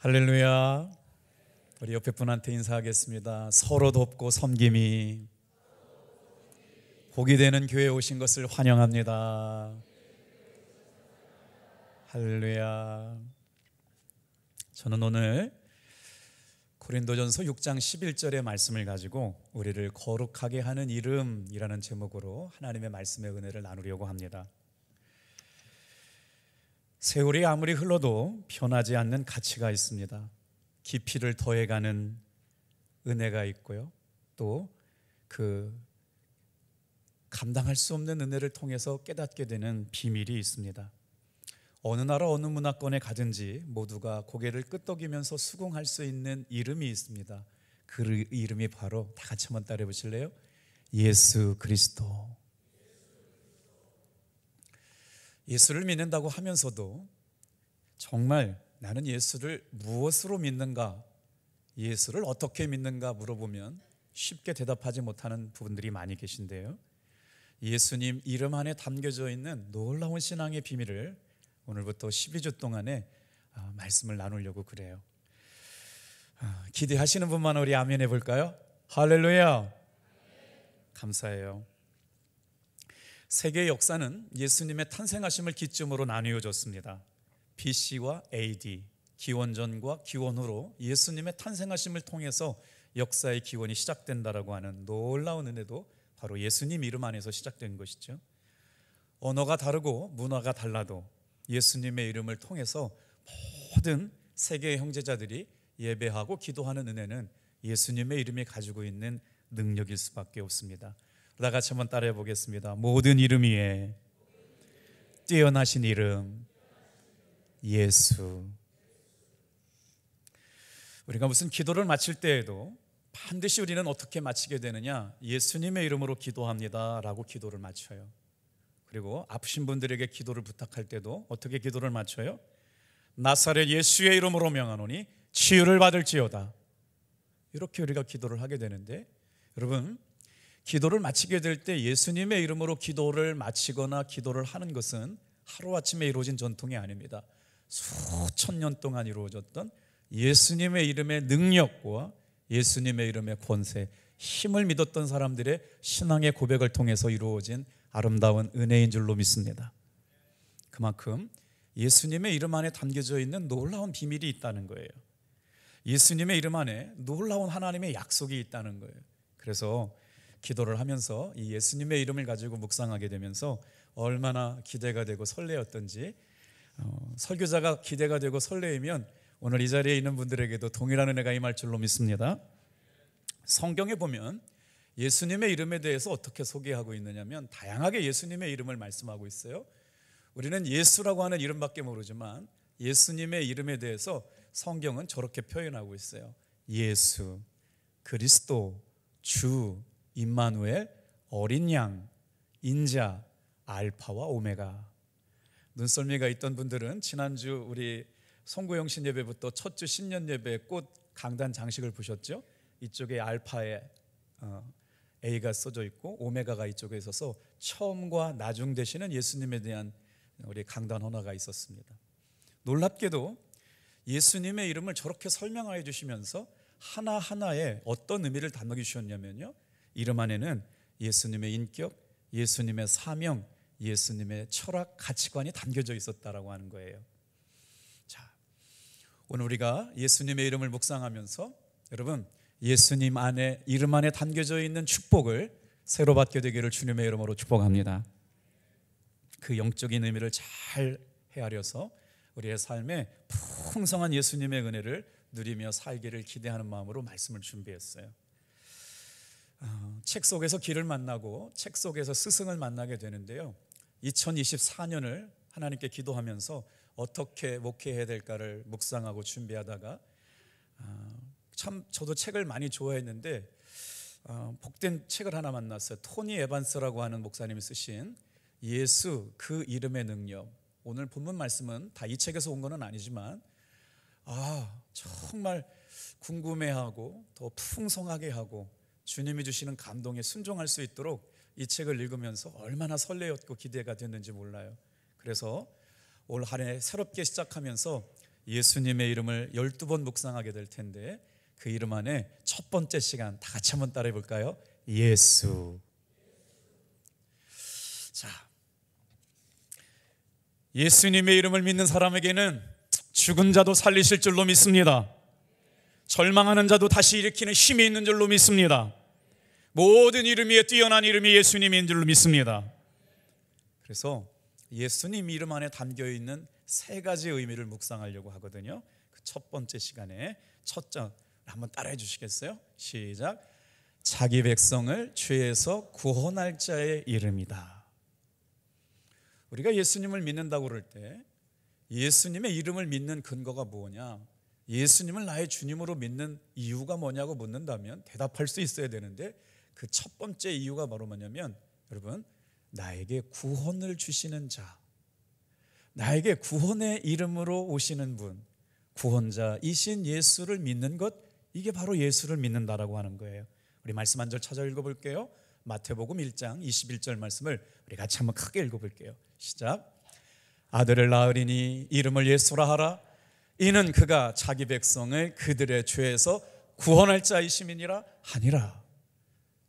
할렐루야. 우리 옆에 분한테 인사하겠습니다. 서로 돕고 섬김이 복이 되는 교회에 오신 것을 환영합니다. 할렐루야. 저는 오늘 고린도전서 6장 11절의 말씀을 가지고 우리를 거룩하게 하는 이름이라는 제목으로 하나님의 말씀의 은혜를 나누려고 합니다. 세월이 아무리 흘러도 변하지 않는 가치가 있습니다. 깊이를 더해가는 은혜가 있고요, 또 그 감당할 수 없는 은혜를 통해서 깨닫게 되는 비밀이 있습니다. 어느 나라 어느 문화권에 가든지 모두가 고개를 끄덕이면서 수긍할 수 있는 이름이 있습니다. 그 이름이 바로, 다 같이 한번 따라해 보실래요? 예수 그리스도. 예수를 믿는다고 하면서도 정말 나는 예수를 무엇으로 믿는가, 예수를 어떻게 믿는가 물어보면 쉽게 대답하지 못하는 부분들이 많이 계신데요, 예수님 이름 안에 담겨져 있는 놀라운 신앙의 비밀을 오늘부터 12주 동안에 말씀을 나누려고 그래요. 기대하시는 분만 우리 아멘 해볼까요? 할렐루야. 감사해요. 세계의 역사는 예수님의 탄생하심을 기점으로 나뉘어졌습니다. BC와 AD, 기원전과 기원후로 예수님의 탄생하심을 통해서 역사의 기원이 시작된다라고 하는 놀라운 은혜도 바로 예수님 이름 안에서 시작된 것이죠. 언어가 다르고 문화가 달라도 예수님의 이름을 통해서 모든 세계의 형제자들이 예배하고 기도하는 은혜는 예수님의 이름이 가지고 있는 능력일 수밖에 없습니다. 다 같이 한번 따라해 보겠습니다. 모든 이름 위에 뛰어나신 이름 예수. 우리가 무슨 기도를 마칠 때에도 반드시 우리는 어떻게 마치게 되느냐, 예수님의 이름으로 기도합니다 라고 기도를 마쳐요. 그리고 아프신 분들에게 기도를 부탁할 때도 어떻게 기도를 마쳐요? 나사렛 예수의 이름으로 명하노니 치유를 받을지어다. 이렇게 우리가 기도를 하게 되는데, 여러분, 기도를 마치게 될 때 예수님의 이름으로 기도를 마치거나 기도를 하는 것은 하루아침에 이루어진 전통이 아닙니다. 수천 년 동안 이루어졌던 예수님의 이름의 능력과 예수님의 이름의 권세, 힘을 믿었던 사람들의 신앙의 고백을 통해서 이루어진 아름다운 은혜인 줄로 믿습니다. 그만큼 예수님의 이름 안에 담겨져 있는 놀라운 비밀이 있다는 거예요. 예수님의 이름 안에 놀라운 하나님의 약속이 있다는 거예요. 그래서 기도를 하면서 이 예수님의 이름을 가지고 묵상하게 되면서 얼마나 기대가 되고 설레었던지, 설교자가 기대가 되고 설레이면 오늘 이 자리에 있는 분들에게도 동일한 은혜가 임할 줄로 믿습니다. 성경에 보면 예수님의 이름에 대해서 어떻게 소개하고 있느냐면 다양하게 예수님의 이름을 말씀하고 있어요. 우리는 예수라고 하는 이름밖에 모르지만 예수님의 이름에 대해서 성경은 저렇게 표현하고 있어요. 예수, 그리스도, 주, 임마누엘, 어린 양, 인자, 알파와 오메가. 눈썰미가 있던 분들은 지난주 우리 송구영신 예배부터 첫 주 신년 예배 꽃 강단 장식을 보셨죠? 이쪽에 알파에 A가 써져 있고 오메가가 이쪽에 있어서 처음과 나중 되시는 예수님에 대한 우리 강단 헌화가 있었습니다. 놀랍게도 예수님의 이름을 저렇게 설명해 주시면서 하나하나에 어떤 의미를 담겨 주셨냐면요, 이름 안에는 예수님의 인격, 예수님의 사명, 예수님의 철학, 가치관이 담겨져 있었다라고 하는 거예요. 자, 오늘 우리가 예수님의 이름을 묵상하면서 여러분, 예수님 안에, 이름 안에 담겨져 있는 축복을 새로 받게 되기를 주님의 이름으로 축복합니다. 그 영적인 의미를 잘 헤아려서 우리의 삶에 풍성한 예수님의 은혜를 누리며 살기를 기대하는 마음으로 말씀을 준비했어요. 책 속에서 길을 만나고 책 속에서 스승을 만나게 되는데요, 2024년을 하나님께 기도하면서 어떻게 목회해야 될까를 묵상하고 준비하다가 참 저도 책을 많이 좋아했는데 복된 책을 하나 만났어요. 토니 에반스라고 하는 목사님이 쓰신 예수 그 이름의 능력. 오늘 본문 말씀은 다 이 책에서 온 건 아니지만 정말 궁금해하고 더 풍성하게 하고 주님이 주시는 감동에 순종할 수 있도록 이 책을 읽으면서 얼마나 설레었고 기대가 됐는지 몰라요. 그래서 올 한 해 새롭게 시작하면서 예수님의 이름을 12번 묵상하게 될 텐데 그 이름 안에 첫 번째 시간 다 같이 한번 따라해 볼까요? 예수. 자, 예수님의 이름을 믿는 사람에게는 죽은 자도 살리실 줄로 믿습니다. 절망하는 자도 다시 일으키는 힘이 있는 줄로 믿습니다. 모든 이름 위에 뛰어난 이름이 예수님인 줄로 믿습니다. 그래서 예수님 이름 안에 담겨있는 세 가지 의미를 묵상하려고 하거든요. 그 첫 번째 시간에 첫 장 한번 따라해 주시겠어요? 시작. 자기 백성을 죄에서 구원할 자의 이름이다. 우리가 예수님을 믿는다고 그럴 때 예수님의 이름을 믿는 근거가 뭐냐, 예수님을 나의 주님으로 믿는 이유가 뭐냐고 묻는다면 대답할 수 있어야 되는데 그 첫 번째 이유가 바로 뭐냐면, 여러분, 나에게 구원을 주시는 자, 나에게 구원의 이름으로 오시는 분, 구원자이신 예수를 믿는 것, 이게 바로 예수를 믿는다라고 하는 거예요. 우리 말씀 한 절 찾아 읽어볼게요. 마태복음 1장 21절 말씀을 우리 같이 한번 크게 읽어볼게요. 시작. 아들을 낳으리니 이름을 예수라 하라. 이는 그가 자기 백성을 그들의 죄에서 구원할 자이심이니라 하니라.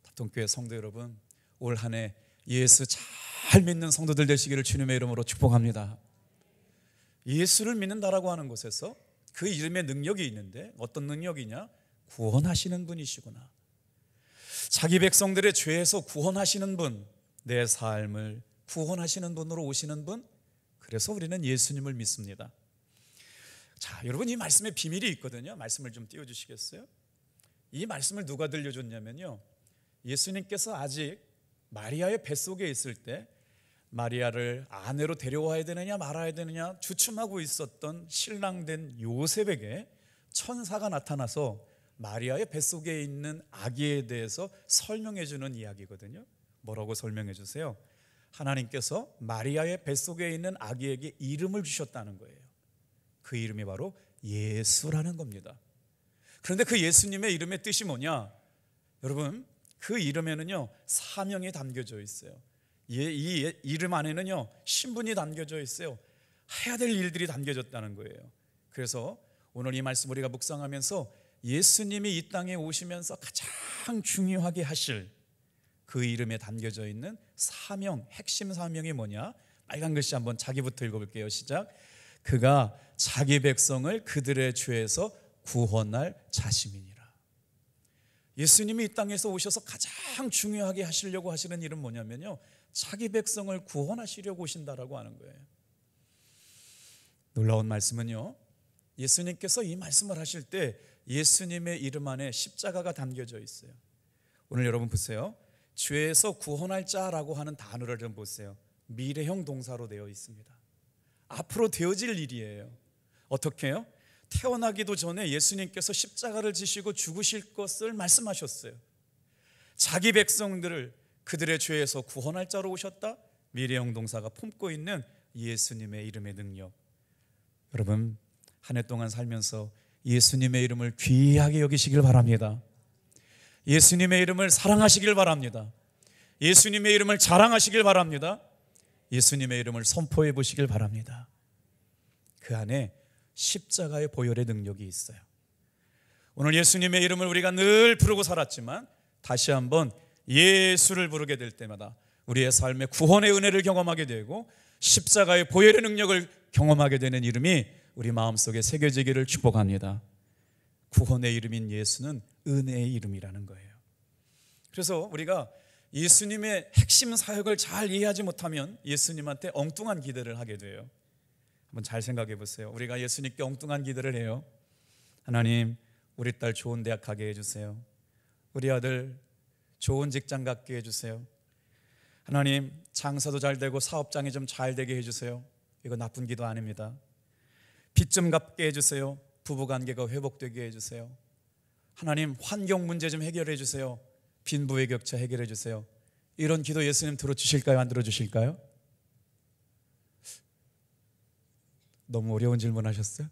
합동교회 성도 여러분, 올 한 해 예수 잘 믿는 성도들 되시기를 주님의 이름으로 축복합니다. 예수를 믿는다라고 하는 곳에서 그 이름의 능력이 있는데 어떤 능력이냐? 구원하시는 분이시구나. 자기 백성들의 죄에서 구원하시는 분, 내 삶을 구원하시는 분으로 오시는 분, 그래서 우리는 예수님을 믿습니다. 자, 여러분, 이 말씀에 비밀이 있거든요. 말씀을 좀 띄워주시겠어요? 이 말씀을 누가 들려줬냐면요, 예수님께서 아직 마리아의 뱃속에 있을 때 마리아를 아내로 데려와야 되느냐 말아야 되느냐 주춤하고 있었던 신랑된 요셉에게 천사가 나타나서 마리아의 뱃속에 있는 아기에 대해서 설명해 주는 이야기거든요. 뭐라고 설명해 주세요? 하나님께서 마리아의 뱃속에 있는 아기에게 이름을 주셨다는 거예요. 그 이름이 바로 예수라는 겁니다. 그런데 그 예수님의 이름의 뜻이 뭐냐? 여러분, 그 이름에는요 사명이 담겨져 있어요. 이 이름 안에는요 신분이 담겨져 있어요. 해야 될 일들이 담겨졌다는 거예요. 그래서 오늘 이 말씀 우리가 묵상하면서 예수님이 이 땅에 오시면서 가장 중요하게 하실 그 이름에 담겨져 있는 사명, 핵심 사명이 뭐냐? 빨간 글씨 한번 자기부터 읽어볼게요. 시작. 그가 자기 백성을 그들의 죄에서 구원할 자심이니라. 예수님이 이 땅에서 오셔서 가장 중요하게 하시려고 하시는 일은 뭐냐면요, 자기 백성을 구원하시려고 오신다라고 하는 거예요. 놀라운 말씀은요, 예수님께서 이 말씀을 하실 때 예수님의 이름 안에 십자가가 담겨져 있어요. 오늘 여러분 보세요. 죄에서 구원할 자라고 하는 단어를 좀 보세요. 미래형 동사로 되어 있습니다. 앞으로 되어질 일이에요. 어떻게 해요? 태어나기도 전에 예수님께서 십자가를 지시고 죽으실 것을 말씀하셨어요. 자기 백성들을 그들의 죄에서 구원할 자로 오셨다. 미래형 동사가 품고 있는 예수님의 이름의 능력. 여러분, 한 해 동안 살면서 예수님의 이름을 귀하게 여기시길 바랍니다. 예수님의 이름을 사랑하시길 바랍니다. 예수님의 이름을 자랑하시길 바랍니다. 예수님의 이름을 선포해 보시길 바랍니다. 그 안에 십자가의 보혈의 능력이 있어요. 오늘 예수님의 이름을 우리가 늘 부르고 살았지만 다시 한번 예수를 부르게 될 때마다 우리의 삶의 구원의 은혜를 경험하게 되고 십자가의 보혈의 능력을 경험하게 되는 이름이 우리 마음속에 새겨지기를 축복합니다. 구원의 이름인 예수는 은혜의 이름이라는 거예요. 그래서 우리가 예수님의 핵심 사역을 잘 이해하지 못하면 예수님한테 엉뚱한 기대를 하게 돼요. 한번 잘 생각해 보세요. 우리가 예수님께 엉뚱한 기대를 해요. 하나님, 우리 딸 좋은 대학 가게 해주세요. 우리 아들 좋은 직장 갖게 해주세요. 하나님, 장사도 잘 되고 사업장이 좀 잘 되게 해주세요. 이거 나쁜 기도 아닙니다. 빚 좀 갚게 해주세요. 부부관계가 회복되게 해주세요. 하나님, 환경 문제 좀 해결해 주세요. 빈부의 격차 해결해 주세요. 이런 기도 예수님 들어주실까요? 안 들어주실까요? 너무 어려운 질문 하셨어요?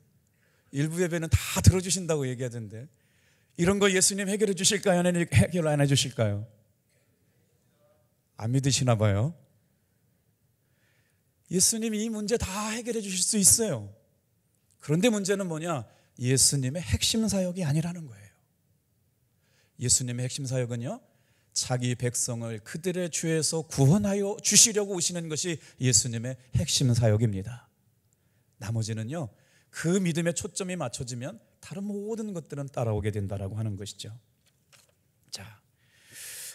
일부 예배는 다 들어주신다고 얘기하던데 이런 거 예수님 해결해 주실까요? 아니면 해결 안 해주실까요? 안 믿으시나 봐요. 예수님이 이 문제 다 해결해 주실 수 있어요. 그런데 문제는 뭐냐? 예수님의 핵심 사역이 아니라는 거예요. 예수님의 핵심 사역은요, 자기 백성을 그들의 죄에서 구원하여 주시려고 오시는 것이 예수님의 핵심 사역입니다. 나머지는요, 그 믿음의 초점이 맞춰지면 다른 모든 것들은 따라오게 된다라고 하는 것이죠. 자,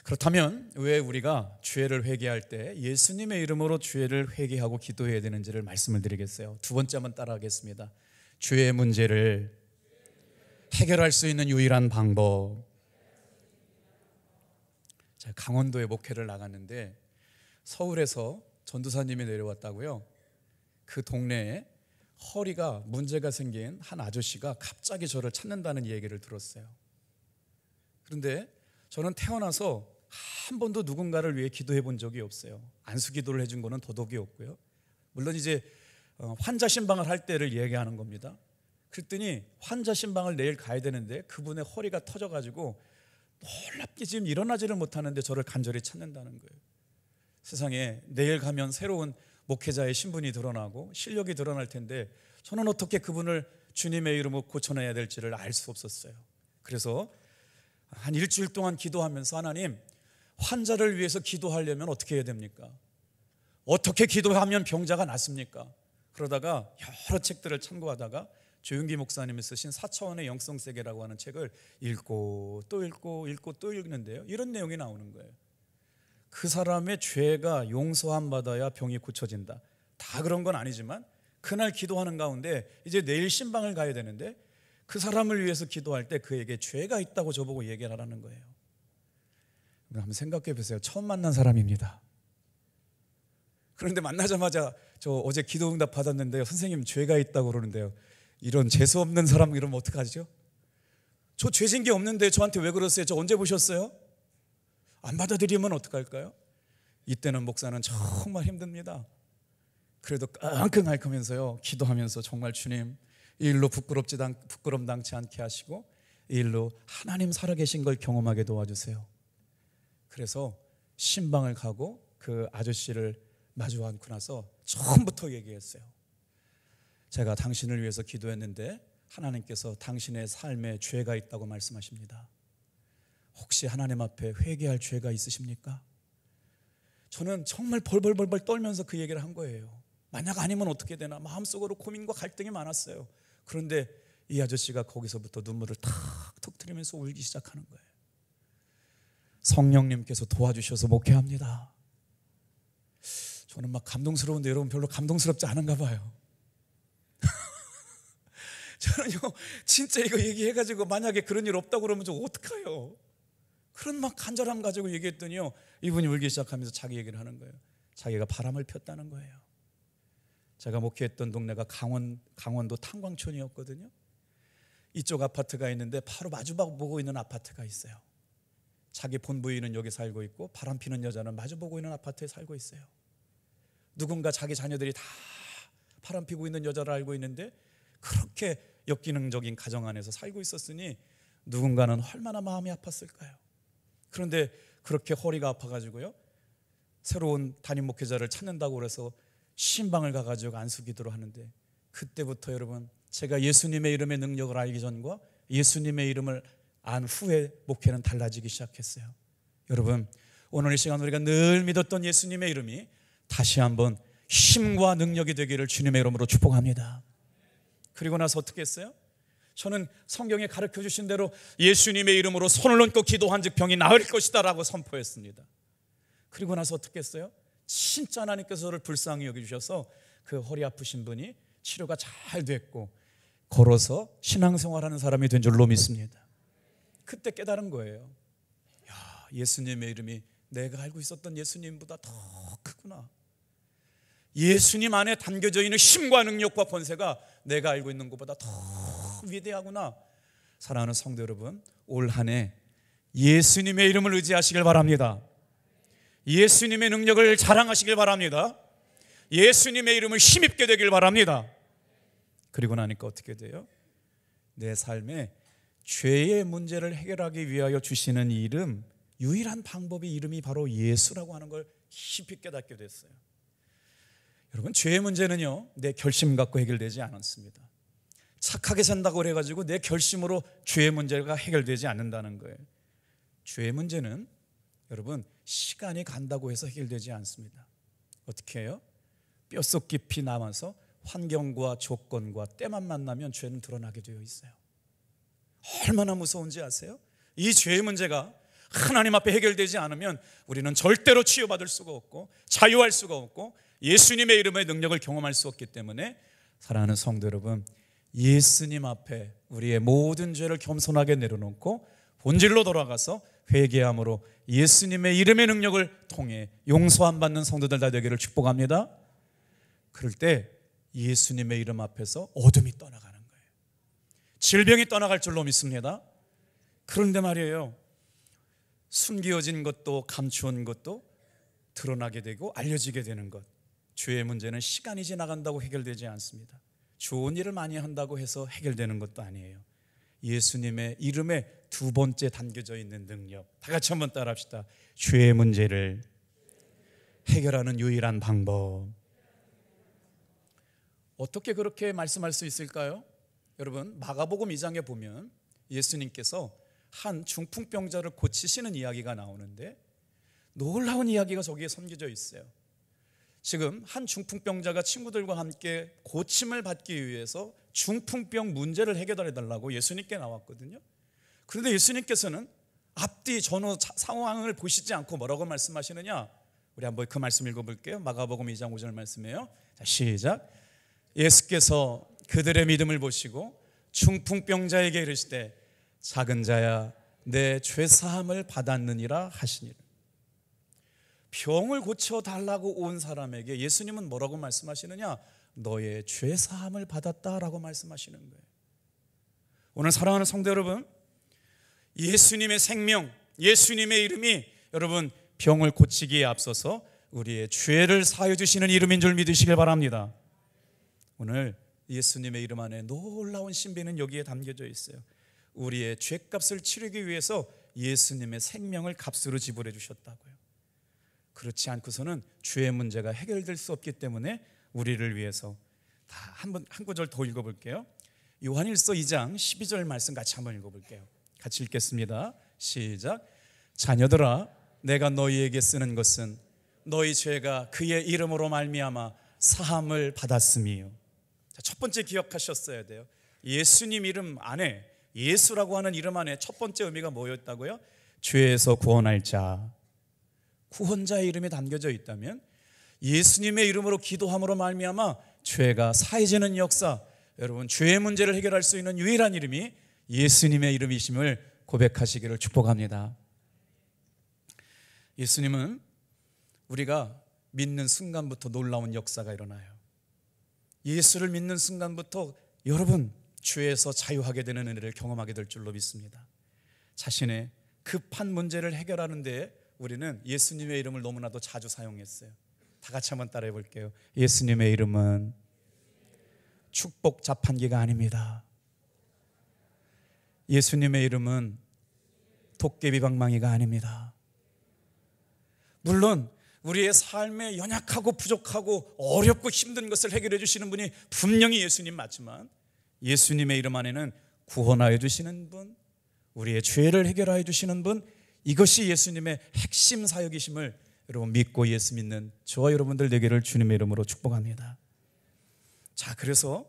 그렇다면 왜 우리가 죄를 회개할 때 예수님의 이름으로 죄를 회개하고 기도해야 되는지를 말씀을 드리겠어요. 두 번째 한번 따라하겠습니다. 죄의 문제를 해결할 수 있는 유일한 방법. 자, 강원도에 목회를 나갔는데 서울에서 전도사님이 내려왔다고요. 그 동네에 허리가 문제가 생긴 한 아저씨가 갑자기 저를 찾는다는 얘기를 들었어요. 그런데 저는 태어나서 한 번도 누군가를 위해 기도해 본 적이 없어요. 안수 기도를 해준 거는 더더욱이 없고요. 물론 이제 환자 신방을 할 때를 얘기하는 겁니다. 그랬더니 환자 신방을 내일 가야 되는데 그분의 허리가 터져가지고 놀랍게 지금 일어나지를 못하는데 저를 간절히 찾는다는 거예요. 세상에 내일 가면 새로운 목회자의 신분이 드러나고 실력이 드러날 텐데 저는 어떻게 그분을 주님의 이름으로 고쳐내야 될지를 알 수 없었어요. 그래서 한 일주일 동안 기도하면서 하나님, 환자를 위해서 기도하려면 어떻게 해야 됩니까? 어떻게 기도하면 병자가 낫습니까? 그러다가 여러 책들을 참고하다가 조윤기 목사님이 쓰신 4차원의 영성세계라고 하는 책을 읽고 또 읽고 읽고 또 읽는데요, 이런 내용이 나오는 거예요. 그 사람의 죄가 용서함 받아야 병이 고쳐진다. 다 그런 건 아니지만 그날 기도하는 가운데 이제 내일 신방을 가야 되는데 그 사람을 위해서 기도할 때 그에게 죄가 있다고 저보고 얘기를 하라는 거예요. 한번 생각해 보세요. 처음 만난 사람입니다. 그런데 만나자마자 저 어제 기도응답 받았는데요, 선생님 죄가 있다고 그러는데요, 이런 재수 없는 사람 이러면 어떡하죠? 저 죄진 게 없는데 저한테 왜 그러세요? 저 언제 보셨어요? 안 받아들이면 어떡할까요? 이때는 목사는 정말 힘듭니다. 그래도 끙끙 앓으면서요, 기도하면서 정말 주님, 이 일로 부끄럼 당치 않게 하시고 이 일로 하나님 살아계신 걸 경험하게 도와주세요. 그래서 신방을 가고 그 아저씨를 마주 앉고 나서 처음부터 얘기했어요. 제가 당신을 위해서 기도했는데 하나님께서 당신의 삶에 죄가 있다고 말씀하십니다. 혹시 하나님 앞에 회개할 죄가 있으십니까? 저는 정말 벌벌벌 떨면서 그 얘기를 한 거예요. 만약 아니면 어떻게 되나 마음속으로 고민과 갈등이 많았어요. 그런데 이 아저씨가 거기서부터 눈물을 탁 터뜨리면서 울기 시작하는 거예요. 성령님께서 도와주셔서 목회합니다. 저는 막 감동스러운데 여러분 별로 감동스럽지 않은가 봐요. 저는요, 진짜 이거 얘기해가지고 만약에 그런 일 없다고 그러면 저 어떡해요? 그런 막 간절함 가지고 얘기했더니요, 이분이 울기 시작하면서 자기 얘기를 하는 거예요. 자기가 바람을 폈다는 거예요. 제가 목회했던 동네가 강원도 탄광촌이었거든요. 이쪽 아파트가 있는데 바로 마주보고 있는 아파트가 있어요. 자기 본부인은 여기 살고 있고 바람 피는 여자는 마주보고 있는 아파트에 살고 있어요. 누군가 자기 자녀들이 다 바람 피고 있는 여자를 알고 있는데 그렇게 역기능적인 가정 안에서 살고 있었으니 누군가는 얼마나 마음이 아팠을까요? 그런데 그렇게 허리가 아파가지고요, 새로운 담임 목회자를 찾는다고 그래서 신방을 가가지고 안수기도를 하는데 그때부터 여러분, 제가 예수님의 이름의 능력을 알기 전과 예수님의 이름을 안 후에 목회는 달라지기 시작했어요. 여러분, 오늘 이 시간 우리가 늘 믿었던 예수님의 이름이 다시 한번 힘과 능력이 되기를 주님의 이름으로 축복합니다. 그리고 나서 어떻게 했어요? 저는 성경에 가르쳐 주신 대로 예수님의 이름으로 손을 얹고 기도한 즉 병이 나을 것이다 라고 선포했습니다. 그리고 나서 어떻게 했어요? 진짜 하나님께서 저를 불쌍히 여겨주셔서 그 허리 아프신 분이 치료가 잘 됐고 걸어서 신앙생활하는 사람이 된 줄로 믿습니다. 그때 깨달은 거예요. 야, 예수님의 이름이 내가 알고 있었던 예수님보다 더 크구나. 예수님 안에 담겨져 있는 힘과 능력과 권세가 내가 알고 있는 것보다 더 위대하구나. 사랑하는 성도 여러분, 올 한 해 예수님의 이름을 의지하시길 바랍니다. 예수님의 능력을 자랑하시길 바랍니다. 예수님의 이름을 힘입게 되길 바랍니다. 그리고 나니까 어떻게 돼요? 내 삶에 죄의 문제를 해결하기 위하여 주시는 이름, 유일한 방법이 이름이 바로 예수라고 하는 걸 깊이 깨닫게 됐어요. 여러분, 죄의 문제는요, 내 결심 갖고 해결되지 않았습니다. 착하게 산다고 해가지고 내 결심으로 죄의 문제가 해결되지 않는다는 거예요. 죄의 문제는 여러분 시간이 간다고 해서 해결되지 않습니다. 어떻게 해요? 뼛속 깊이 남아서 환경과 조건과 때만 만나면 죄는 드러나게 되어 있어요. 얼마나 무서운지 아세요? 이 죄의 문제가 하나님 앞에 해결되지 않으면 우리는 절대로 치유받을 수가 없고 자유할 수가 없고 예수님의 이름의 능력을 경험할 수 없기 때문에 사랑하는 성도 여러분, 예수님 앞에 우리의 모든 죄를 겸손하게 내려놓고 본질로 돌아가서 회개함으로 예수님의 이름의 능력을 통해 용서함 받는 성도들 다 되기를 축복합니다. 그럴 때 예수님의 이름 앞에서 어둠이 떠나가는 거예요. 질병이 떠나갈 줄로 믿습니다. 그런데 말이에요, 숨겨진 것도 감추온 것도 드러나게 되고 알려지게 되는 것, 죄의 문제는 시간이 지나간다고 해결되지 않습니다. 좋은 일을 많이 한다고 해서 해결되는 것도 아니에요. 예수님의 이름에 두 번째 담겨져 있는 능력, 다 같이 한번 따라합시다. 죄의 문제를 해결하는 유일한 방법. 어떻게 그렇게 말씀할 수 있을까요? 여러분, 마가복음 2장에 보면 예수님께서 한 중풍병자를 고치시는 이야기가 나오는데 놀라운 이야기가 저기에 섬겨져 있어요. 지금 한 중풍병자가 친구들과 함께 고침을 받기 위해서 중풍병 문제를 해결해 달라고 예수님께 나왔거든요. 그런데 예수님께서는 앞뒤 전후 상황을 보시지 않고 뭐라고 말씀하시느냐? 우리 한번 그 말씀 읽어볼게요. 마가복음 2장 5절 말씀이에요. 자, 시작. 예수께서 그들의 믿음을 보시고 중풍병자에게 이르시되 작은 자야 내 죄사함을 받았느니라 하시니라. 병을 고쳐달라고 온 사람에게 예수님은 뭐라고 말씀하시느냐? 너의 죄사함을 받았다라고 말씀하시는 거예요. 오늘 사랑하는 성도 여러분, 예수님의 생명, 예수님의 이름이 여러분 병을 고치기에 앞서서 우리의 죄를 사하여 주시는 이름인 줄 믿으시길 바랍니다. 오늘 예수님의 이름 안에 놀라운 신비는 여기에 담겨져 있어요. 우리의 죄값을 치르기 위해서 예수님의 생명을 값으로 지불해 주셨다고요. 그렇지 않고서는 죄의 문제가 해결될 수 없기 때문에 우리를 위해서 다 한 구절 더 읽어볼게요. 요한일서 2장 12절 말씀 같이 한번 읽어볼게요. 같이 읽겠습니다. 시작. 자녀들아, 내가 너희에게 쓰는 것은 너희 죄가 그의 이름으로 말미암아 사함을 받았음이요. 첫 번째 기억하셨어야 돼요. 예수님 이름 안에, 예수라고 하는 이름 안에 첫 번째 의미가 뭐였다고요? 죄에서 구원할 자, 구원자의 이름이 담겨져 있다면 예수님의 이름으로 기도함으로 말미암아 죄가 사해지는 역사, 여러분 죄의 문제를 해결할 수 있는 유일한 이름이 예수님의 이름이심을 고백하시기를 축복합니다. 예수님은 우리가 믿는 순간부터 놀라운 역사가 일어나요. 예수를 믿는 순간부터 여러분 죄에서 자유하게 되는 은혜를 경험하게 될 줄로 믿습니다. 자신의 급한 문제를 해결하는 데 우리는 예수님의 이름을 너무나도 자주 사용했어요. 다 같이 한번 따라해 볼게요. 예수님의 이름은 축복 자판기가 아닙니다. 예수님의 이름은 도깨비 방망이가 아닙니다. 물론 우리의 삶에 연약하고 부족하고 어렵고 힘든 것을 해결해 주시는 분이 분명히 예수님 맞지만 예수님의 이름 안에는 구원하여 주시는 분, 우리의 죄를 해결하여 주시는 분, 이것이 예수님의 핵심 사역이심을 여러분 믿고 예수 믿는 저와 여러분들 되기를 주님의 이름으로 축복합니다. 자, 그래서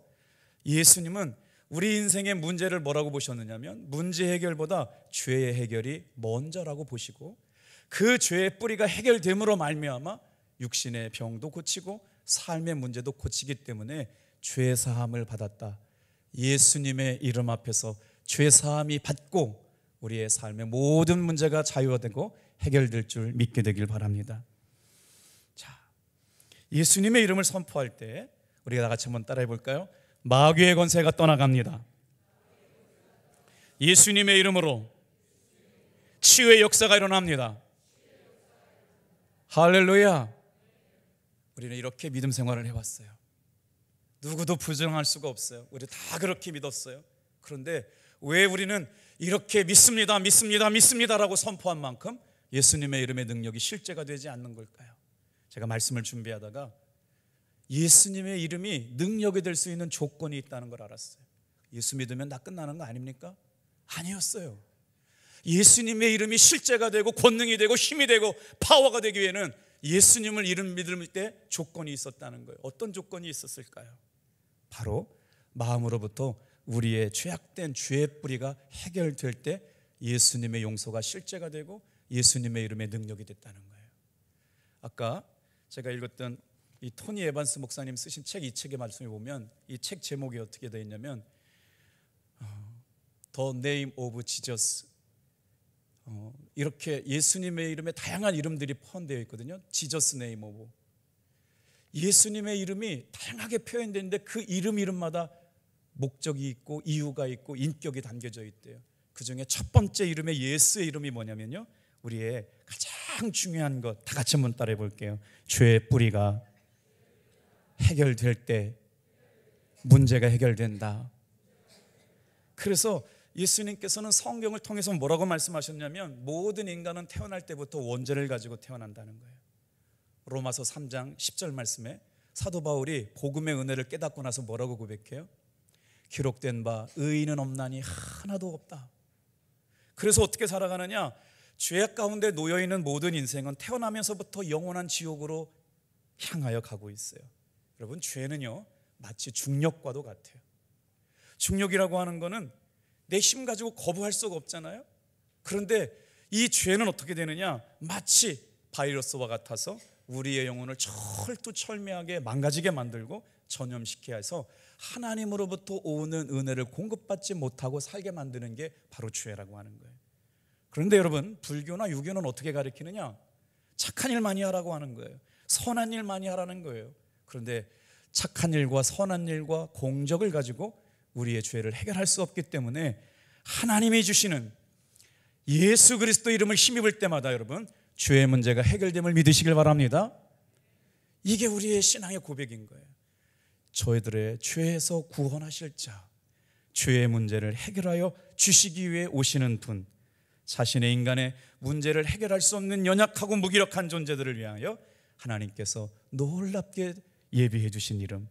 예수님은 우리 인생의 문제를 뭐라고 보셨느냐면 문제 해결보다 죄의 해결이 먼저라고 보시고 그 죄의 뿌리가 해결됨으로 말미암아 육신의 병도 고치고 삶의 문제도 고치기 때문에 죄사함을 받았다. 예수님의 이름 앞에서 죄사함이 받고 우리의 삶의 모든 문제가 자유화되고 해결될 줄 믿게 되길 바랍니다. 자, 예수님의 이름을 선포할 때 우리가 다 같이 한번 따라해 볼까요? 마귀의 권세가 떠나갑니다. 예수님의 이름으로 치유의 역사가 일어납니다. 할렐루야. 우리는 이렇게 믿음 생활을 해왔어요. 누구도 부정할 수가 없어요. 우리 다 그렇게 믿었어요. 그런데 왜 우리는 이렇게 믿습니다, 믿습니다, 믿습니다라고 선포한 만큼 예수님의 이름의 능력이 실제가 되지 않는 걸까요? 제가 말씀을 준비하다가 예수님의 이름이 능력이 될 수 있는 조건이 있다는 걸 알았어요. 예수 믿으면 다 끝나는 거 아닙니까? 아니었어요. 예수님의 이름이 실제가 되고 권능이 되고 힘이 되고 파워가 되기 위해는 예수님을 이름 믿을 때 조건이 있었다는 거예요. 어떤 조건이 있었을까요? 바로 마음으로부터 우리의 죄악된 죄의 뿌리가 해결될 때 예수님의 용서가 실제가 되고 예수님의 이름의 능력이 됐다는 거예요. 아까 제가 읽었던 이 토니 에반스 목사님 쓰신 책, 이 책의 말씀을 보면 이 책 제목이 어떻게 되어 있냐면 The Name of Jesus, 이렇게 예수님의 이름에 다양한 이름들이 포함되어 있거든요. Jesus Name of, 예수님의 이름이 다양하게 표현되는데 그 이름마다 목적이 있고 이유가 있고 인격이 담겨져 있대요. 그 중에 첫 번째 이름의 예수의 이름이 뭐냐면요, 우리의 가장 중요한 것, 다 같이 한번 따라해 볼게요. 죄의 뿌리가 해결될 때 문제가 해결된다. 그래서 예수님께서는 성경을 통해서 뭐라고 말씀하셨냐면 모든 인간은 태어날 때부터 원죄를 가지고 태어난다는 거예요. 로마서 3장 10절 말씀에 사도 바울이 복음의 은혜를 깨닫고 나서 뭐라고 고백해요? 기록된 바 의인은 없나니 하나도 없다. 그래서 어떻게 살아가느냐? 죄악 가운데 놓여있는 모든 인생은 태어나면서부터 영원한 지옥으로 향하여 가고 있어요. 여러분, 죄는요 마치 중력과도 같아요. 중력이라고 하는 거는 내 힘 가지고 거부할 수가 없잖아요. 그런데 이 죄는 어떻게 되느냐? 마치 바이러스와 같아서 우리의 영혼을 철두철미하게 망가지게 만들고 전염시키게 해서 하나님으로부터 오는 은혜를 공급받지 못하고 살게 만드는 게 바로 죄라고 하는 거예요. 그런데 여러분, 불교나 유교는 어떻게 가르치느냐? 착한 일 많이 하라고 하는 거예요. 선한 일 많이 하라는 거예요. 그런데 착한 일과 선한 일과 공적을 가지고 우리의 죄를 해결할 수 없기 때문에 하나님이 주시는 예수 그리스도 이름을 힘입을 때마다 여러분, 죄의 문제가 해결됨을 믿으시길 바랍니다. 이게 우리의 신앙의 고백인 거예요. 저희들의 죄에서 구원하실 자, 죄의 문제를 해결하여 주시기 위해 오시는 분, 자신의 인간의 문제를 해결할 수 없는 연약하고 무기력한 존재들을 위하여 하나님께서 놀랍게 예비해 주신 이름.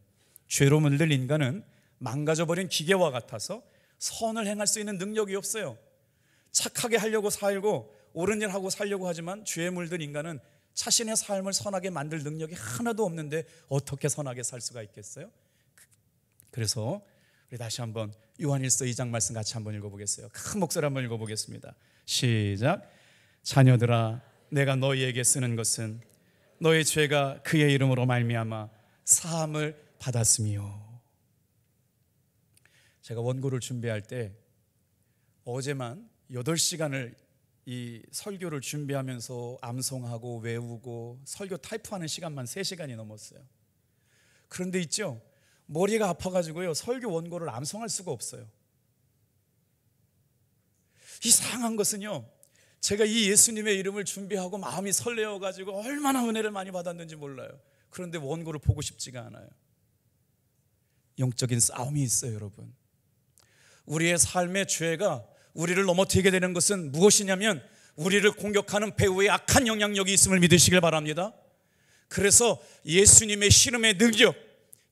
죄로 물들 인간은 망가져버린 기계와 같아서 선을 행할 수 있는 능력이 없어요. 착하게 하려고 살고 옳은 일 하고 살려고 하지만 죄에 물든 인간은 자신의 삶을 선하게 만들 능력이 하나도 없는데 어떻게 선하게 살 수가 있겠어요? 그래서 우리 다시 한번 요한일서 2장 말씀 같이 한번 읽어보겠어요. 큰 목소리 한번 읽어보겠습니다. 시작. 자녀들아, 내가 너희에게 쓰는 것은 너희 죄가 그의 이름으로 말미암아 사함을 받았으며. 제가 원고를 준비할 때 어제만 8시간을 이 설교를 준비하면서 암송하고 외우고 설교 타이프하는 시간만 3시간이 넘었어요. 그런데 있죠, 머리가 아파가지고요 설교 원고를 암송할 수가 없어요. 이상한 것은요, 제가 이 예수님의 이름을 준비하고 마음이 설레어가지고 얼마나 은혜를 많이 받았는지 몰라요. 그런데 원고를 보고 싶지가 않아요. 영적인 싸움이 있어요. 여러분, 우리의 삶의 죄가 우리를 넘어뜨리게 되는 것은 무엇이냐면 우리를 공격하는 배후에 악한 영향력이 있음을 믿으시길 바랍니다. 그래서 예수님의 신음의 능력,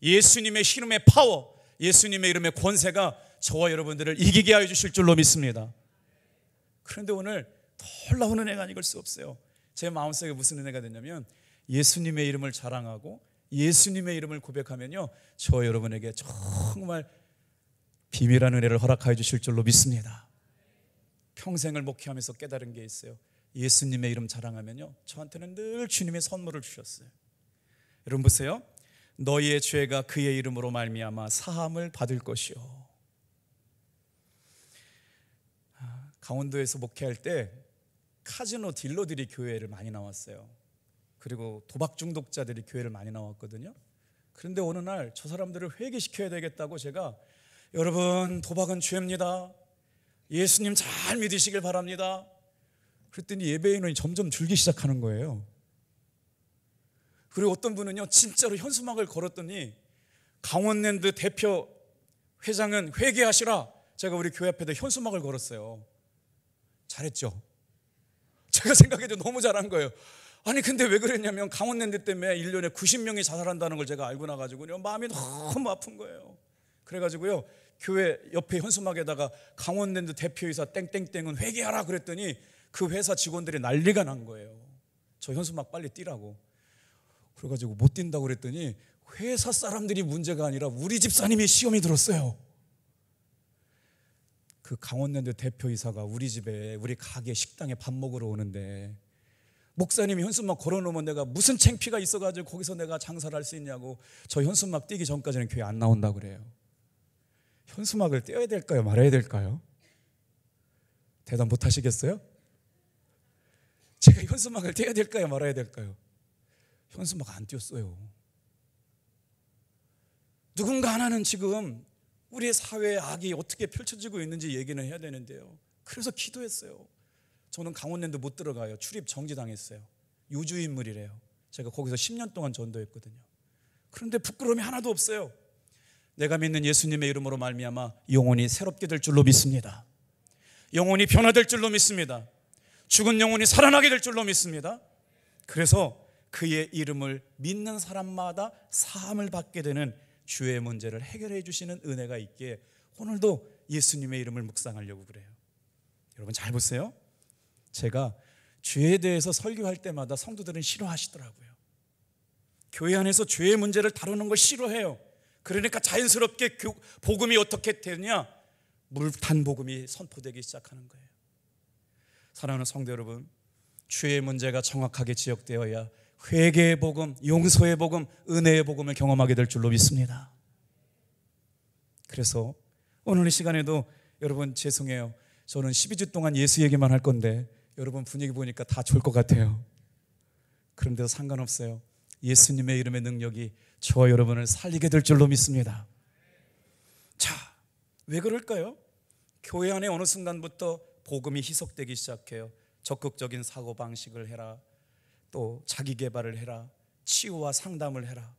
예수님의 신음의 파워, 예수님의 이름의 권세가 저와 여러분들을 이기게 하여 주실 줄로 믿습니다. 그런데 오늘 놀라운 은혜가 아닐 수 없어요. 제 마음속에 무슨 은혜가 됐냐면 예수님의 이름을 자랑하고 예수님의 이름을 고백하면요, 저와 여러분에게 정말 비밀한 은혜를 허락하여 주실 줄로 믿습니다. 평생을 목회하면서 깨달은 게 있어요. 예수님의 이름 자랑하면요, 저한테는 늘 주님의 선물을 주셨어요. 여러분 보세요. 너희의 죄가 그의 이름으로 말미암아 사함을 받을 것이요. 강원도에서 목회할 때 카지노 딜러들이 교회를 많이 나왔어요. 그리고 도박 중독자들이 교회를 많이 나왔거든요. 그런데 어느 날 저 사람들을 회개시켜야 되겠다고 제가, 여러분 도박은 죄입니다, 예수님 잘 믿으시길 바랍니다. 그랬더니 예배 인원이 점점 줄기 시작하는 거예요. 그리고 어떤 분은요 진짜로 현수막을 걸었더니 강원랜드 대표 회장은 회개하시라, 제가 우리 교회 앞에다 현수막을 걸었어요. 잘했죠? 제가 생각해도 너무 잘한 거예요. 아니 근데 왜 그랬냐면 강원랜드 때문에 1년에 90명이 자살한다는 걸 제가 알고 나가지고요 마음이 너무 아픈 거예요. 그래가지고요 교회 옆에 현수막에다가 강원랜드 대표이사 땡땡땡은 회개하라 그랬더니 그 회사 직원들이 난리가 난 거예요. 저 현수막 빨리 띄라고. 그래가지고 못 뛴다고 그랬더니 회사 사람들이 문제가 아니라 우리 집사님이 시험이 들었어요. 그 강원랜드 대표이사가 우리 집에, 우리 가게 식당에 밥 먹으러 오는데 목사님이 현수막 걸어놓으면 내가 무슨 창피가 있어가지고 거기서 내가 장사를 할 수 있냐고, 저 현수막 띄기 전까지는 교회 안 나온다고 그래요. 현수막을 떼어야 될까요? 말아야 될까요? 대답 못 하시겠어요? 제가 현수막을 떼어야 될까요? 말아야 될까요? 현수막 안 띄었어요. 누군가 하나는 지금 우리의 사회의 악이 어떻게 펼쳐지고 있는지 얘기는 해야 되는데요. 그래서 기도했어요. 저는 강원랜드 못 들어가요. 출입 정지당했어요. 유주인물이래요. 제가 거기서 10년 동안 전도했거든요. 그런데 부끄러움이 하나도 없어요. 내가 믿는 예수님의 이름으로 말미암아 영혼이 새롭게 될 줄로 믿습니다. 영혼이 변화될 줄로 믿습니다. 죽은 영혼이 살아나게 될 줄로 믿습니다. 그래서 그의 이름을 믿는 사람마다 사함을 받게 되는 주의 문제를 해결해 주시는 은혜가 있기에 오늘도 예수님의 이름을 묵상하려고 그래요. 여러분 잘 보세요. 제가 죄에 대해서 설교할 때마다 성도들은 싫어하시더라고요. 교회 안에서 죄의 문제를 다루는 걸 싫어해요. 그러니까 자연스럽게 복음이 어떻게 되느냐, 물탄 복음이 선포되기 시작하는 거예요. 사랑하는 성도 여러분, 죄의 문제가 정확하게 지적되어야 회개의 복음, 용서의 복음, 은혜의 복음을 경험하게 될 줄로 믿습니다. 그래서 오늘 이 시간에도 여러분 죄송해요. 저는 12주 동안 예수 얘기만 할 건데 여러분 분위기 보니까 다 좋을 것 같아요. 그런데도 상관없어요. 예수님의 이름의 능력이 저와 여러분을 살리게 될 줄로 믿습니다. 자, 왜 그럴까요? 교회 안에 어느 순간부터 복음이 희석되기 시작해요. 적극적인 사고방식을 해라, 또 자기 개발을 해라, 치유와 상담을 해라.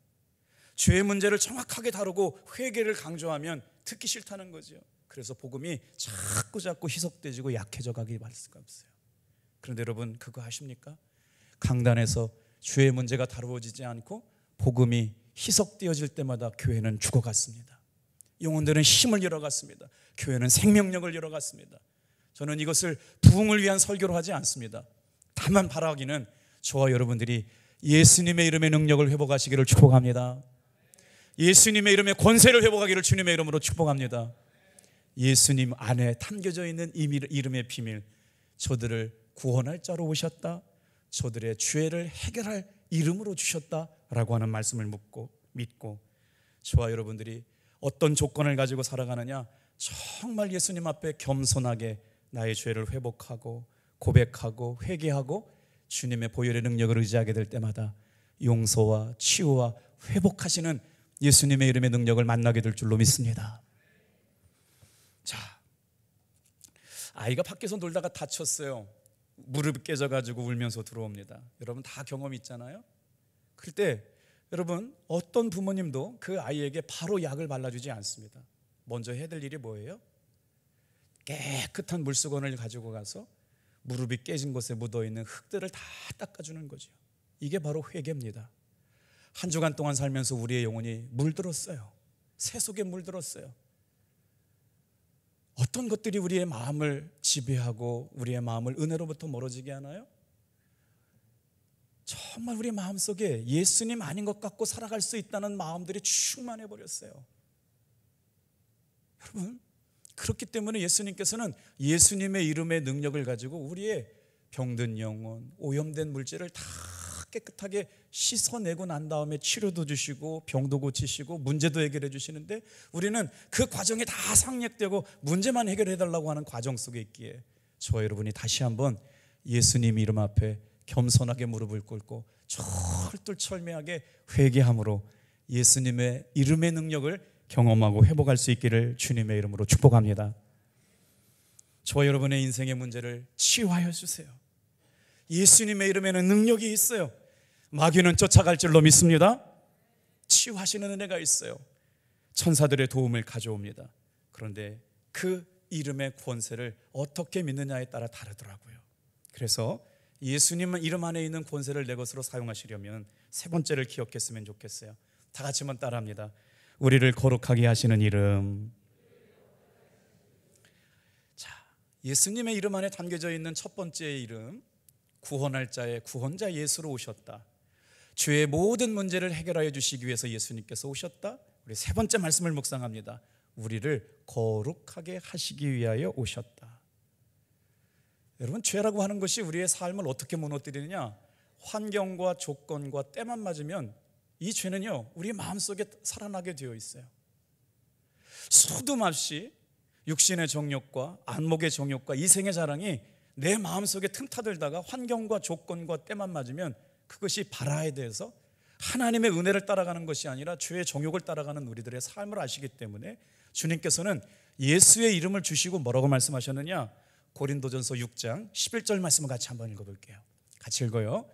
죄의 문제를 정확하게 다루고 회개를 강조하면 듣기 싫다는 거죠. 그래서 복음이 자꾸 희석되지고 약해져 가기 마련일 수가 없어요. 그런데 여러분 그거 아십니까? 강단에서 죄의 문제가 다루어지지 않고 복음이 희석되어질 때마다 교회는 죽어갔습니다. 영혼들은 힘을 잃어갔습니다. 교회는 생명력을 잃어갔습니다. 저는 이것을 부흥을 위한 설교로 하지 않습니다. 다만 바라기는 저와 여러분들이 예수님의 이름의 능력을 회복하시기를 축복합니다. 예수님의 이름의 권세를 회복하기를 주님의 이름으로 축복합니다. 예수님 안에 담겨져 있는 이름의 비밀, 저들을 구원할 자로 오셨다, 저들의 죄를 해결할 이름으로 주셨다라고 하는 말씀을 믿고 저와 여러분들이 어떤 조건을 가지고 살아가느냐, 정말 예수님 앞에 겸손하게 나의 죄를 회복하고 고백하고 회개하고 주님의 보혈의 능력을 의지하게 될 때마다 용서와 치유와 회복하시는 예수님의 이름의 능력을 만나게 될 줄로 믿습니다. 자, 아이가 밖에서 놀다가 다쳤어요. 무릎이 깨져가지고 울면서 들어옵니다. 여러분 다 경험 있잖아요. 그럴 때 여러분 어떤 부모님도 그 아이에게 바로 약을 발라주지 않습니다. 먼저 해야 될 일이 뭐예요? 깨끗한 물수건을 가지고 가서 무릎이 깨진 곳에 묻어있는 흙들을 다 닦아주는 거죠. 이게 바로 회개입니다. 한 주간 동안 살면서 우리의 영혼이 물들었어요. 새 속에 물들었어요. 어떤 것들이 우리의 마음을 지배하고 우리의 마음을 은혜로부터 멀어지게 하나요? 정말 우리 마음속에 예수님 아닌 것 같고 살아갈 수 있다는 마음들이 충만해 버렸어요. 여러분, 그렇기 때문에 예수님께서는 예수님의 이름의 능력을 가지고 우리의 병든 영혼, 오염된 물질을 다 깨끗하게 씻어내고 난 다음에 치료도 주시고 병도 고치시고 문제도 해결해 주시는데, 우리는 그 과정에 다 상략되고 문제만 해결해 달라고 하는 과정 속에 있기에 저와 여러분이 다시 한번 예수님 이름 앞에 겸손하게 무릎을 꿇고 철두철미하게 회개함으로 예수님의 이름의 능력을 경험하고 회복할 수 있기를 주님의 이름으로 축복합니다. 저와 여러분의 인생의 문제를 치유하여 주세요. 예수님의 이름에는 능력이 있어요. 마귀는 쫓아갈 줄로 믿습니다. 치유하시는 은혜가 있어요. 천사들의 도움을 가져옵니다. 그런데 그 이름의 권세를 어떻게 믿느냐에 따라 다르더라고요. 그래서 예수님 이름 안에 있는 권세를 내 것으로 사용하시려면 세 번째를 기억했으면 좋겠어요. 다 같이 한번 따라합니다. 우리를 거룩하게 하시는 이름, 예수님의 이름 안에 담겨져 있는 첫 번째 이름, 구원할 자의 구원자 예수로 오셨다. 죄의 모든 문제를 해결하여 주시기 위해서 예수님께서 오셨다. 우리 세 번째 말씀을 묵상합니다. 우리를 거룩하게 하시기 위하여 오셨다. 여러분, 죄라고 하는 것이 우리의 삶을 어떻게 무너뜨리느냐? 환경과 조건과 때만 맞으면 이 죄는요, 우리 마음속에 살아나게 되어 있어요. 수도 없이 육신의 정욕과 안목의 정욕과 이생의 자랑이 내 마음속에 틈타들다가 환경과 조건과 때만 맞으면 그것이 발화에 대해서 하나님의 은혜를 따라가는 것이 아니라 죄의 정욕을 따라가는 우리들의 삶을 아시기 때문에 주님께서는 예수의 이름을 주시고 뭐라고 말씀하셨느냐? 고린도전서 6장 11절 말씀을 같이 한번 읽어볼게요. 같이 읽어요.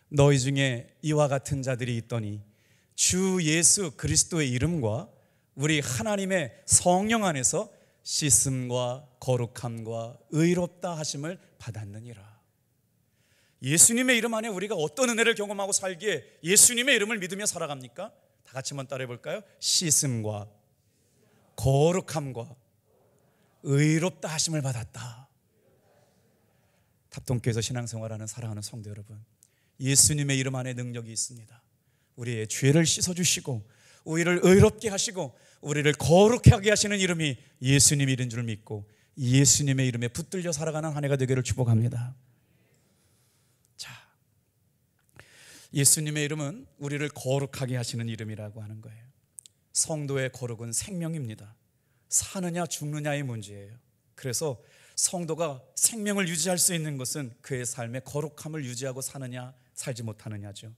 너희 중에 이와 같은 자들이 있더니 주 예수 그리스도의 이름과 우리 하나님의 성령 안에서 씻음과 거룩함과 의롭다 하심을 받았느니라. 예수님의 이름 안에 우리가 어떤 은혜를 경험하고 살기에 예수님의 이름을 믿으며 살아갑니까? 다 같이 한번 따라해 볼까요? 씻음과 거룩함과 의롭다 하심을 받았다. 답동교에서 신앙생활하는 사랑하는 성도 여러분, 예수님의 이름 안에 능력이 있습니다. 우리의 죄를 씻어주시고 우리를 의롭게 하시고 우리를 거룩하게 하시는 이름이 예수님 이름인 줄 믿고 예수님의 이름에 붙들려 살아가는 한 해가 되기를 축복합니다. 자, 예수님의 이름은 우리를 거룩하게 하시는 이름이라고 하는 거예요. 성도의 거룩은 생명입니다. 사느냐 죽느냐의 문제예요. 그래서 성도가 생명을 유지할 수 있는 것은 그의 삶의 거룩함을 유지하고 사느냐 살지 못하느냐죠.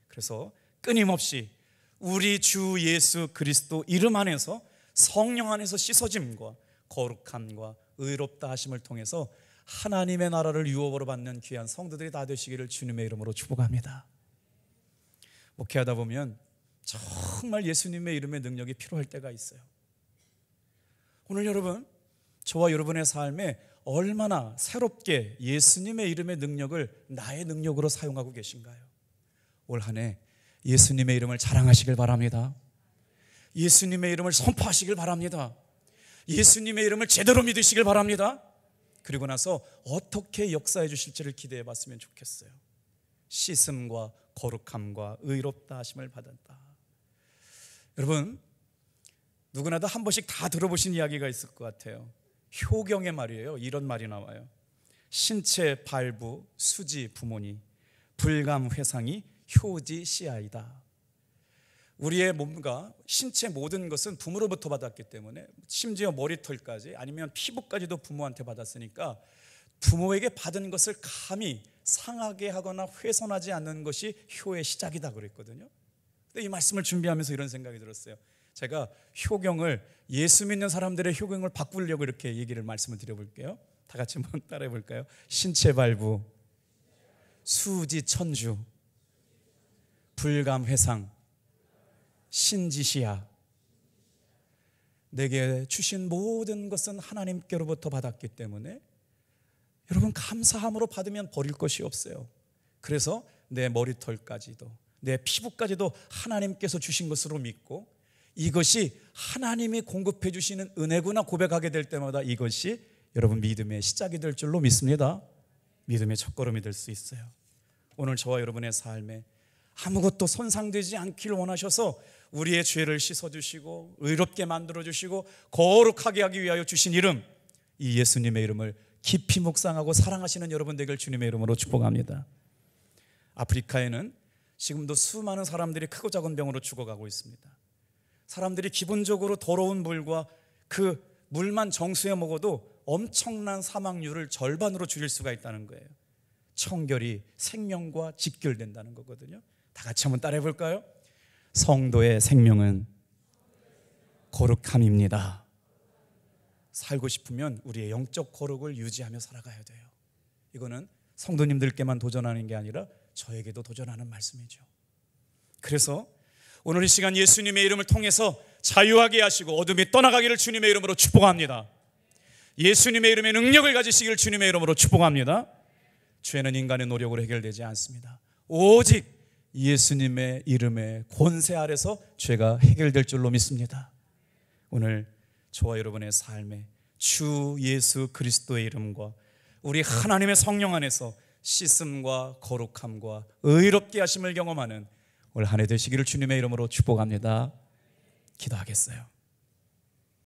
그래서 끊임없이 우리 주 예수 그리스도 이름 안에서 성령 안에서 씻어짐과 거룩함과 의롭다 하심을 통해서 하나님의 나라를 유업으로 받는 귀한 성도들이 다 되시기를 주님의 이름으로 축복합니다. 목회하다 보면 정말 예수님의 이름의 능력이 필요할 때가 있어요. 오늘 여러분, 저와 여러분의 삶에 얼마나 새롭게 예수님의 이름의 능력을 나의 능력으로 사용하고 계신가요? 올 한 해 예수님의 이름을 자랑하시길 바랍니다. 예수님의 이름을 선포하시길 바랍니다. 예수님의 이름을 제대로 믿으시길 바랍니다. 그리고 나서 어떻게 역사해 주실지를 기대해 봤으면 좋겠어요. 씻음과 거룩함과 의롭다 하심을 받았다. 여러분, 누구나 다 한 번씩 다 들어보신 이야기가 있을 것 같아요. 효경의 말이에요. 이런 말이 나와요. 신체 발부 수지 부모니 불감 회상이 효지 씨아이다. 우리의 몸과 신체 모든 것은 부모로부터 받았기 때문에 심지어 머리털까지 아니면 피부까지도 부모한테 받았으니까 부모에게 받은 것을 감히 상하게 하거나 훼손하지 않는 것이 효의 시작이다 그랬거든요. 근데 이 말씀을 준비하면서 이런 생각이 들었어요. 제가 효경을 예수 믿는 사람들의 효경을 바꾸려고 이렇게 말씀을 드려볼게요. 다 같이 한번 따라해 볼까요? 신체 발부 수지 천주 불감 회상 신지시야. 내게 주신 모든 것은 하나님께로부터 받았기 때문에 여러분 감사함으로 받으면 버릴 것이 없어요. 그래서 내 머리털까지도 내 피부까지도 하나님께서 주신 것으로 믿고 이것이 하나님이 공급해 주시는 은혜구나 고백하게 될 때마다 이것이 여러분 믿음의 시작이 될 줄로 믿습니다. 믿음의 첫걸음이 될 수 있어요. 오늘 저와 여러분의 삶에 아무것도 손상되지 않기를 원하셔서 우리의 죄를 씻어주시고 의롭게 만들어주시고 거룩하게 하기 위하여 주신 이름, 이 예수님의 이름을 깊이 묵상하고 사랑하시는 여러분 되길 주님의 이름으로 축복합니다. 아프리카에는 지금도 수많은 사람들이 크고 작은 병으로 죽어가고 있습니다. 사람들이 기본적으로 더러운 물과 그 물만 정수해 먹어도 엄청난 사망률을 절반으로 줄일 수가 있다는 거예요. 청결이 생명과 직결된다는 거거든요. 다 같이 한번 따라해 볼까요? 성도의 생명은 거룩함입니다. 살고 싶으면 우리의 영적 거룩을 유지하며 살아가야 돼요. 이거는 성도님들께만 도전하는 게 아니라 저에게도 도전하는 말씀이죠. 그래서 오늘 이 시간 예수님의 이름을 통해서 자유하게 하시고 어둠이 떠나가기를 주님의 이름으로 축복합니다. 예수님의 이름의 능력을 가지시기를 주님의 이름으로 축복합니다. 죄는 인간의 노력으로 해결되지 않습니다. 오직 예수님의 이름의 권세 아래서 죄가 해결될 줄로 믿습니다. 오늘 저와 여러분의 삶에 주 예수 그리스도의 이름과 우리 하나님의 성령 안에서 씻음과 거룩함과 의롭게 하심을 경험하는 올 한 해 되시기를 주님의 이름으로 축복합니다. 기도하겠어요.